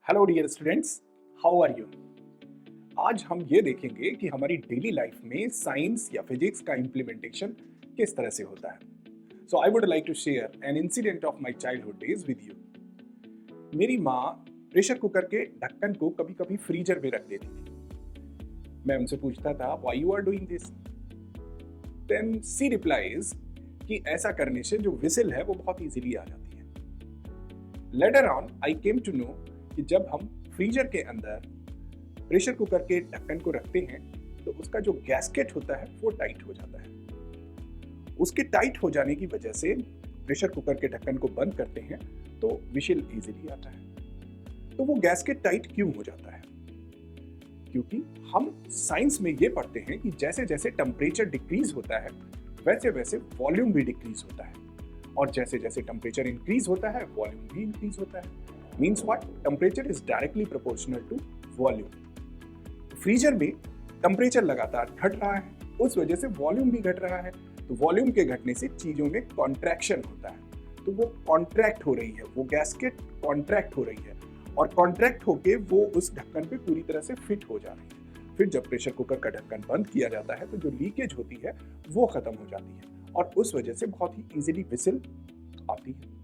Hello dear students, how are you. आज हम ये देखेंगे कि हमारी डेली लाइफ में साइंस या फिजिक्स का इम्प्लीमेंटेशन किस तरह से होता है। So I would like to share an incident of my childhood days with you. मेरी माँ प्रेशर कुकर के ढक्कन को कभी कभी फ्रीजर में रख देती थी। मैं उनसे पूछता था, why you are doing this? Then she replies कि ऐसा करने से जो विसिल है वो बहुत इजीली आ जाती है। Later on I came to know कि जब हम फ्रीजर के अंदर प्रेशर कुकर के ढक्कन को रखते हैं तो उसका जो गैस्केट होता है वो टाइट हो जाता है। उसके टाइट हो जाने की वजह से प्रेशर कुकर के ढक्कन को बंद करते हैं तो विशिल इजीली आता है। तो वो गैस्केट टाइट क्यों हो जाता है? क्योंकि हम साइंस में ये पढ़ते हैं कि जैसे जैसे टेम्परेचर डिक्रीज होता है वैसे वैसे वॉल्यूम भी डिक्रीज होता है, और जैसे जैसे टेम्परेचर इंक्रीज होता है वॉल्यूम भी इंक्रीज होता है। Means what? Temperature is directly proportional to volume. Freezer में टेम्परेचर लगातार घट रहा है, उस वजह से वॉल्यूम भी घट रहा है। तो वॉल्यूम के घटने से चीजों में कॉन्ट्रैक्शन होता है, तो वो कॉन्ट्रैक्ट हो रही है, वो गैस्केट कॉन्ट्रैक्ट हो रही है, और कॉन्ट्रैक्ट होके वो उस ढक्कन पे पूरी तरह से फिट हो जा रही है। फिर जब प्रेशर कुकर का ढक्कन बंद किया जाता है तो जो लीकेज होती है वो खत्म हो जाती है, और उस वजह से बहुत ही इजीली विसिल आती है।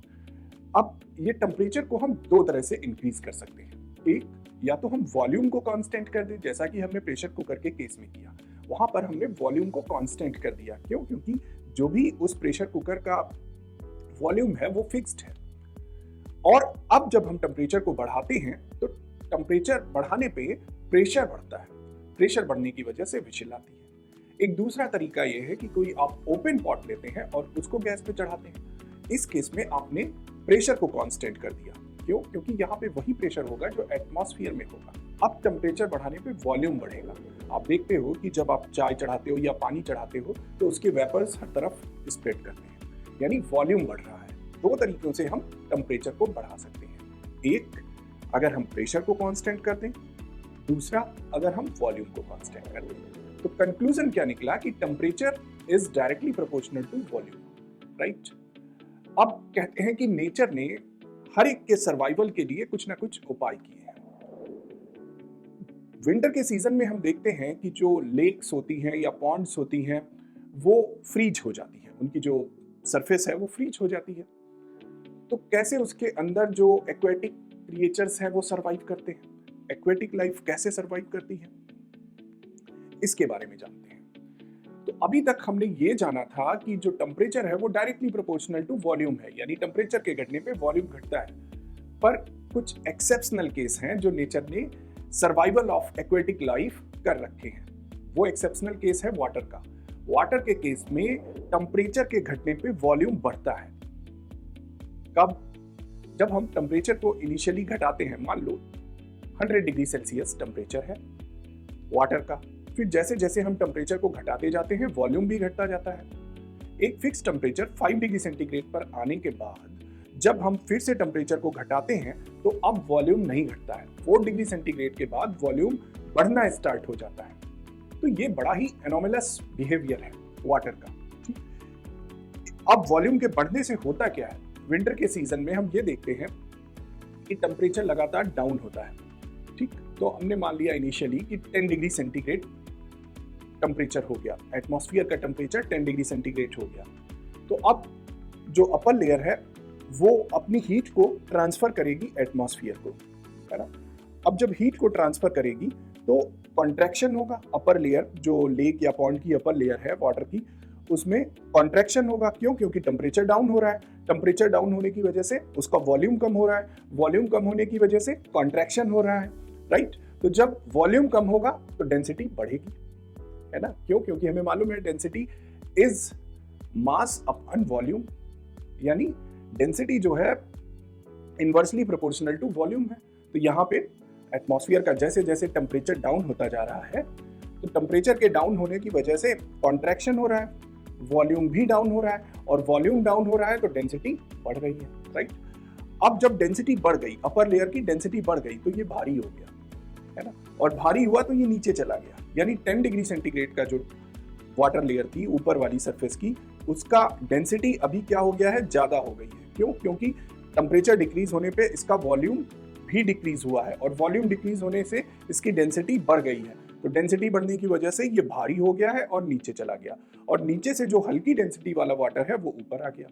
अब ये टेम्परेचर को हम दो तरह से इंक्रीज कर सकते हैं। एक, या तो हम वॉल्यूम को कांस्टेंट कर दें, जैसा कि हमने प्रेशर कुकर के केस में किया। वहां पर हमने वॉल्यूम को कांस्टेंट कर दिया। क्यों? क्योंकि जो भी उस प्रेशर कुकर का वॉल्यूम है वो फिक्स्ड है। और अब जब हम टेम्परेचर को बढ़ाते हैं तो टेम्परेचर बढ़ाने पे प्रेशर बढ़ता है। प्रेशर बढ़ने की वजह से विशिल आती है। एक दूसरा तरीका यह है कि कोई आप ओपन पॉट लेते हैं और उसको गैस पे चढ़ाते हैं। इस केस में आपने प्रेशर को कांस्टेंट कर दिया। क्यों? क्योंकि यहाँ पे वही प्रेशर होगा जो एटमॉस्फेयर में होगा। अब टेम्परेचर बढ़ाने पे वॉल्यूम बढ़ेगा। आप देखते हो कि जब आप चाय चढ़ाते हो या पानी चढ़ाते हो तो उसके वेपर्स हर तरफ स्प्रेड करते हैं, यानी वॉल्यूम बढ़ रहा है। दो तरीकों से हम टेम्परेचर को बढ़ा सकते हैं। एक, अगर हम प्रेशर को कांस्टेंट कर दें, दूसरा अगर हम वॉल्यूम को कांस्टेंट कर दें। तो कंक्लूजन क्या निकला कि temperature is directly proportional to volume, right? अब कहते हैं कि नेचर ने हर एक के सर्वाइवल के लिए कुछ ना कुछ उपाय किए हैं। विंटर के सीजन में हम देखते हैं कि जो लेक्स होती हैं या पॉन्ड्स होती हैं वो फ्रीज हो जाती हैं, उनकी जो सरफेस है वो फ्रीज हो जाती है। तो कैसे उसके अंदर जो एक्वेटिक क्रिएचर्स हैं वो सरवाइव करते हैं, एक्वेटिक लाइफ कैसे सरवाइव करती है, इसके बारे में जानते हैं। तो अभी तक हमने ये जाना था कि जो टेम्परेचर है वो डायरेक्टली प्रोपोर्शनल टू वॉल्यूम है, यानी टेम्परेचर के घटने पे वॉल्यूम घटता है। पर कुछ एक्सेप्शनल केस हैं जो नेचर ने सर्वाइवल ऑफ एक्वेटिक लाइफ कर रखे हैं। वो एक्सेप्शनल केस है वाटर का। वाटर के केस में टेम्परेचर के घटने पे वॉल्यूम बढ़ता है। कब? जब हम टेम्परेचर को इनिशियली घटाते हैं। मान लो 100 डिग्री सेल्सियस टेम्परेचर है वाटर का, फिर जैसे जैसे हम टेम्परेचर को घटाते जाते हैं वॉल्यूम भी घटता जाता है। एक फिक्स टेम्परेचर 5 डिग्री सेंटीग्रेड पर आने के बाद जब हम फिर से टेम्परेचर को घटाते हैं तो अब वॉल्यूम नहीं घटता है। 4 डिग्री सेंटीग्रेड के बाद वॉल्यूम बढ़ना स्टार्ट हो जाता है। तो ये बड़ा ही एनोमलस बिहेवियर है वाटर का। अब वॉल्यूम के बढ़ने से होता क्या है? विंटर के सीजन में हम ये देखते हैं कि टेम्परेचर लगातार डाउन होता है। ठीक, तो हमने मान लिया इनिशियली कि 10 डिग्री सेंटीग्रेड टेम्परेचर हो गया, एटमॉस्फेयर का टेम्परेचर 10 डिग्री सेंटीग्रेड हो गया। तो अब जो अपर लेयर है वो अपनी हीट को ट्रांसफर करेगी एटमॉस्फेयर को, है ना? अब जब हीट को ट्रांसफर करेगी तो कॉन्ट्रैक्शन होगा। अपर लेयर जो लेक या पॉन्ड की अपर लेयर है वाटर की, उसमें कॉन्ट्रैक्शन होगा। क्यों? क्योंकि टेम्परेचर डाउन हो रहा है। टेम्परेचर डाउन होने की वजह से उसका वॉल्यूम कम हो रहा है। वॉल्यूम कम होने की वजह से कॉन्ट्रैक्शन हो रहा है, राइट? तो जब वॉल्यूम कम होगा तो डेंसिटी बढ़ेगी, है ना? क्यों? क्योंकि हमें मालूम है density is mass upon volume, यानी डेंसिटी जो है इनवर्सली प्रोपोर्शनल टू वॉल्यूम है। तो यहाँ पे एटमॉस्फेयर का जैसे जैसे टेम्परेचर डाउन होता जा रहा है तो टेम्परेचर के डाउन होने की वजह से कॉन्ट्रैक्शन हो रहा है, वॉल्यूम भी डाउन हो रहा है, और वॉल्यूम डाउन हो रहा है तो डेंसिटी बढ़ रही है, राइट? अब जब डेंसिटी बढ़ गई, अपर लेयर की डेंसिटी बढ़ गई, तो ये भारी हो गया, है ना? और भारी हुआ तो ये नीचे चला गया, यानी 10 डिग्री सेंटीग्रेड का जो वाटर लेयर थी ऊपर वाली सरफेस की, उसका डेंसिटी अभी क्या हो गया है? ज्यादा हो गई है। क्यों? क्योंकि टेम्परेचर डिक्रीज होने पे इसका वॉल्यूम भी डिक्रीज हुआ है और वॉल्यूम डिक्रीज होने से इसकी डेंसिटी बढ़ गई है। तो डेंसिटी बढ़ने की वजह से ये भारी हो गया है और नीचे चला गया, और नीचे से जो हल्की डेंसिटी वाला वाटर है वो ऊपर आ गया।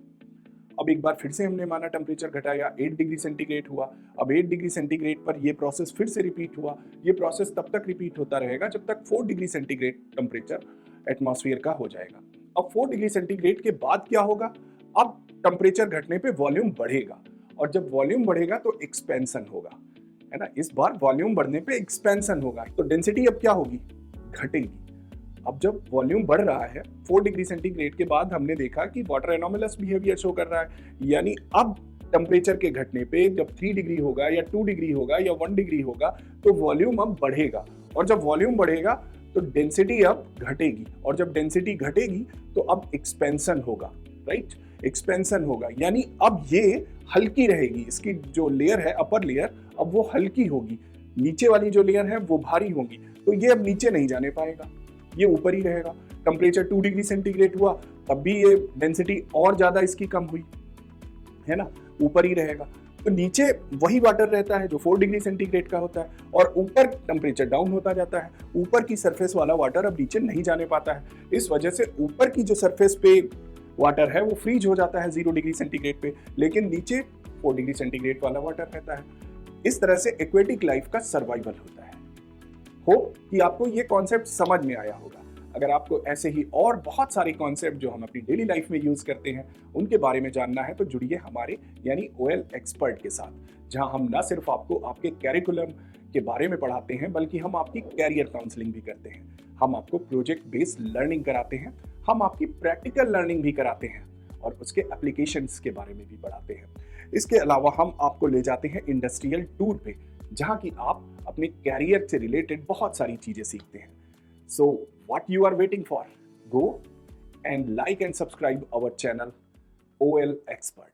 अब एक बार फिर से हमने माना टेम्परेचर घटाया, 8 डिग्री सेंटीग्रेड हुआ। अब 8 डिग्री सेंटीग्रेड पर ये प्रोसेस फिर से रिपीट हुआ। ये प्रोसेस तब तक रिपीट होता रहेगा जब तक 4 डिग्री सेंटीग्रेड टेम्परेचर एटमॉस्फेयर का हो जाएगा। अब 4 डिग्री सेंटीग्रेड के बाद क्या होगा? अब टेम्परेचर घटने पे वॉल्यूम बढ़ेगा, और जब वॉल्यूम बढ़ेगा तो एक्सपेंशन होगा, है ना। इस बार वॉल्यूम बढ़ने पे एक्सपेंशन होगा, तो डेंसिटी अब क्या होगी? घटेगी। अब जब वॉल्यूम बढ़ रहा है 4 डिग्री सेंटीग्रेड के बाद, हमने देखा कि वाटर एनोमलस बिहेवियर शो कर रहा है, यानी अब टेम्परेचर के घटने पे जब 3 डिग्री होगा या 2 डिग्री होगा या 1 डिग्री होगा तो वॉल्यूम अब बढ़ेगा, और जब वॉल्यूम बढ़ेगा तो डेंसिटी अब घटेगी, और जब डेंसिटी घटेगी तो अब एक्सपेंशन होगा, राइट। एक्सपेंशन होगा यानी अब ये हल्की रहेगी, इसकी जो लेयर है अपर लेयर अब वो हल्की होगी, नीचे वाली जो लेयर है वो भारी होगी, तो ये अब नीचे नहीं जाने पाएगा, ये ऊपर ही रहेगा। टेम्परेचर 2 डिग्री सेंटीग्रेड हुआ तब भी ये डेंसिटी और ज्यादा इसकी कम हुई, है ना, ऊपर ही रहेगा। तो नीचे वही वाटर रहता है जो 4 डिग्री सेंटीग्रेड का होता है, और ऊपर टेम्परेचर डाउन होता जाता है, ऊपर की सरफेस वाला वाटर अब नीचे नहीं जाने पाता है। इस वजह से ऊपर की जो सरफेस पे वाटर है वो फ्रीज हो जाता है 0 डिग्री सेंटीग्रेड पे, लेकिन नीचे 4 डिग्री सेंटीग्रेड वाला वाटर रहता है। इस तरह से एक्वेटिक लाइफ का सर्वाइवल होता है। होप कि आपको ये कॉन्सेप्ट समझ में आया होगा। अगर आपको ऐसे ही और बहुत सारे कॉन्सेप्ट जो हम अपनी डेली लाइफ में यूज करते हैं उनके बारे में जानना है तो जुड़िए हमारे यानी ओएल एक्सपर्ट के साथ, जहां हम न सिर्फ आपको आपके कैरिकुलम के बारे में पढ़ाते हैं बल्कि हम आपकी कैरियर काउंसलिंग भी करते हैं। हम आपको प्रोजेक्ट बेस्ड लर्निंग कराते हैं, हम आपकी प्रैक्टिकल लर्निंग भी कराते हैं और उसके एप्लीकेशंस के बारे में भी पढ़ाते हैं। इसके अलावा हम आपको ले जाते हैं इंडस्ट्रियल टूर पे, जहां की आप अपने कैरियर से रिलेटेड बहुत सारी चीजें सीखते हैं। So what you are waiting for? Go and like and subscribe our channel OL Expert.